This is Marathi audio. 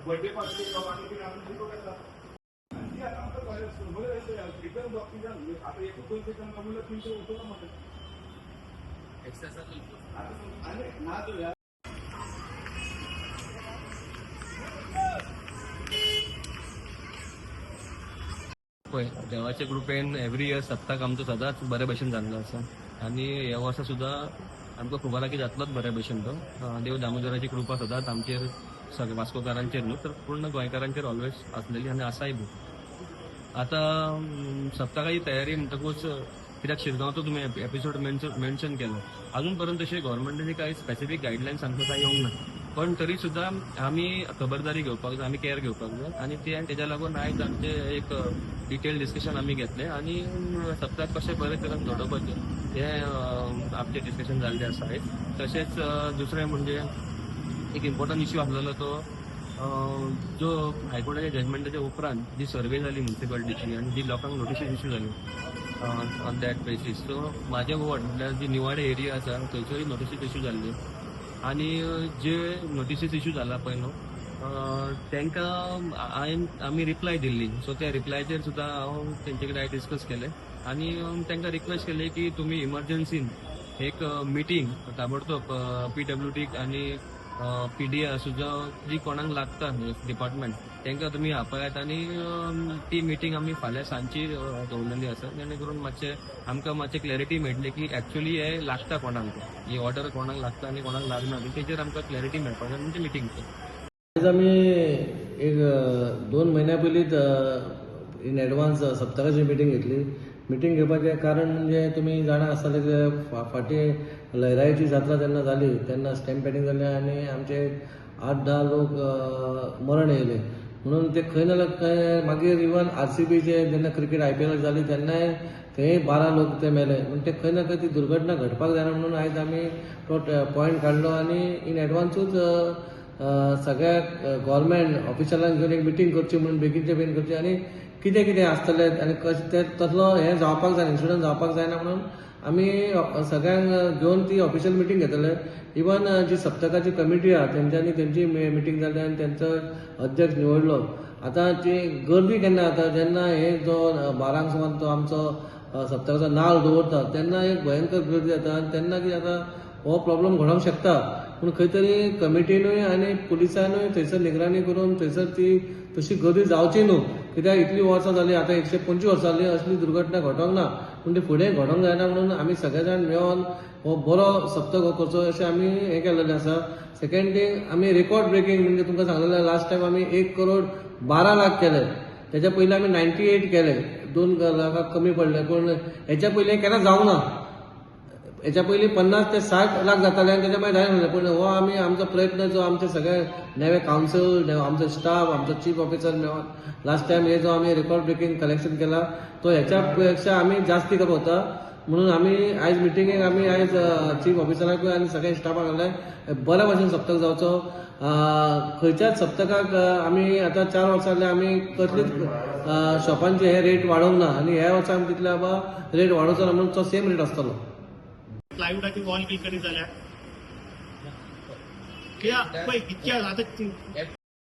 बर्थडे पार्टी आता एक 2 सेकंद कमवलं 300 होतो ना मध्ये होय देवाचे कृपेन एव्हरी इयर सप्ताक आमचो सदांच बरे भशेन जाल्लो आसा आनी ह्या वर्सा सुद्दां आमकां खबर आहा की जातलोच बरे भशेन तो देव दामोदराची कृपा सदांच आमचेर सगळे वास्कोकारांचेर न्हू तर पूर्ण गोंयकारांचेर ऑलवेज आसलेली आनी आसाय बी. आतां सप्तकाची तयारी म्हणटकूच कित्याक शिरगांवचो तुमी एपिसोड मेन्शन केलो अजून पर्यंत तशें गव्हर्मेंटाची कांय स्पेसिफीक गायडलायन्स आमकां कांय येवंक ना पण तरी सुद्दां आमी खबरदारी घेवपाक जाय आमी केअर घेवपाक जाय आनी तेज्या लागून आयज आमचे एक डिटेल डिस्कशन आमी घेतलें आनी सप्तक कशें बरे तरेन घडोवपाचें हें आमचें डिस्कशन जाल्लें आसा आयज. तशेंच दुसरें म्हणजे एक इम्पॉर्टंट इश्यू आसलेलो तो जो हायकोर्टाच्या जजमेंटाच्या उपरांत जी सर्वे जाली म्युन्सिपालिटीची आनी जी लोकांक नोटिसीस इश्यू जाली ऑन दॅट बेसीस सो म्हाजे वॉर्ड म्हणल्यार जी निवाडे एरिया आसा थंयसरूय नोटिसीस इश्यू जाल्ली आनी जे नोटिसीस इश्यू जाला पळय न्हू तांकां आमी रिप्लाय दिल्ली सो त्या रिप्लायचेर सुद्दां हांव तेंचे कडेन डिस्कस केलें आनी तांकां रिक्वेस्ट केली की तुमी इमर्जन्सीन एक मिटींग ताबडतोब PWD आनी PDA सुद्दां जी कोणाक लागता डिपार्टमेंट तांकां तुमी आपयात आनी ती मिटींग आमी फाल्यां सांजची दवरलेली आसा जेणे करून आमकां मातशें क्लॅरिटी मेळटली की एक्चुअली हे लागता कोणाक ही ऑर्डर कोणाक लागता आनी कोणाक लागना तेजेर आमकां क्लॅरिटी मेळपाक जाय म्हणजे मिटींग. आज आमी एक 2 महिन्या पयलींच इन एडवान्स सप्तकाची मिटींग घेतली. मिटींग घेवपाचें कारण म्हणजे तुमी जाणा आसतलें की फाटीं लयराईची जात्रा जेन्ना जाली तेन्ना स्टॅम्प पॅडिंग जालें आनी आमचे 8-10 लोक मरण येयले म्हणून ते खंय ना खंय मागीर इवन RCBचे जेन्ना क्रिकेट IPL जाली तेन्नाय थंय 12 लोक ते मेले म्हणजे ते खंय ना खंय ती दुर्घटना घडपाक जायना म्हणून आयज आमी तो पॉयंट काडलो आनी इन एडवान्सूच सगळ्या गव्हर्मेंट ऑफिशलांक घेवन एक मिटींग करची म्हणून बेगीनचे बेगीन करची आनी कितें कितें आसतलें आनी कशें तसलो हें जावपाक जाय इन्सिडंट जावपाक जायना म्हणून आमी सगळ्यांक घेवन ती ऑफिशियल मिटींग घेतले. इवन जी सप्तकाची कमिटी आहा तेंच्यांनी तेंची मिटींग जाली आनी तेंचो अध्यक्ष निवडलो. आतां ती गर्दी केन्ना जाता जेन्ना हे जो 12 सुमार तो आमचो सप्तकाचो नाल्ल दवरता तेन्ना एक भयंकर गर्दी जाता आनी तेन्ना कितें जाता हो प्रॉब्लेम घडोवंक शकता पूण खंय तरी कमिटीनूय आनी पुलिसांनूय थंयसर निगराणी करून थंयसर ती तशी गर्दी जावची न्हू कित्याक इतली वर्सां जालीं आतां 125 वर्सां जालीं असली दुर्घटना घडोवंक ना पूण ती फुडें घडोवंक जायना म्हणून आमी सगळे जाण मेळोन हो बरो सप्तक हो करचो अशें आमी हें केल्लेलें आसा. सेकंड थिंग आमी रेकॉर्ड ब्रेकींग म्हणजे तुमकां सांगलेलें लास्ट टायम आमी 1,12,00,000 केले तेच्या पयलीं आमी 98 केले 2 लाखाक कमी पडले पूण हेच्या पयलीं केन्ना जावंक ना. हेच्या पयलीं 50 ते 60 लाख जाताले आनी तेच्या मागीर जायना पूण हो आमी आमचो प्रयत्न जो आमचे सगळे नेवे कावन्सिल आमचो स्टाफ आमचो चीफ ऑफिसर मेळोन लास्ट टायम हे जो आमी रेकॉर्ड ब्रेकींग कलेक्शन केला तो हेच्या पेक्षा आमी जास्ती करता म्हणून आमी आयज मिटिंगेक आमी आयज चीफ ऑफिसराकूय आनी सगळ्या स्टाफाक घातलें बऱ्या भशेन सप्तक जावचो. खंयच्याच सप्तकाक आमी आतां 4 वर्सां जालीं आमी कसलीच शॉपांचे हे रेट वाडोवंक ना आनी ह्या वर्सा आमी चिंतलें बाबा रेट वाडोवचो ना म्हणून तो सेम रेट आसतलो. प्लायवुडाची वॉल बी कधी जाल्या कित्याक पळय इतक्या आतां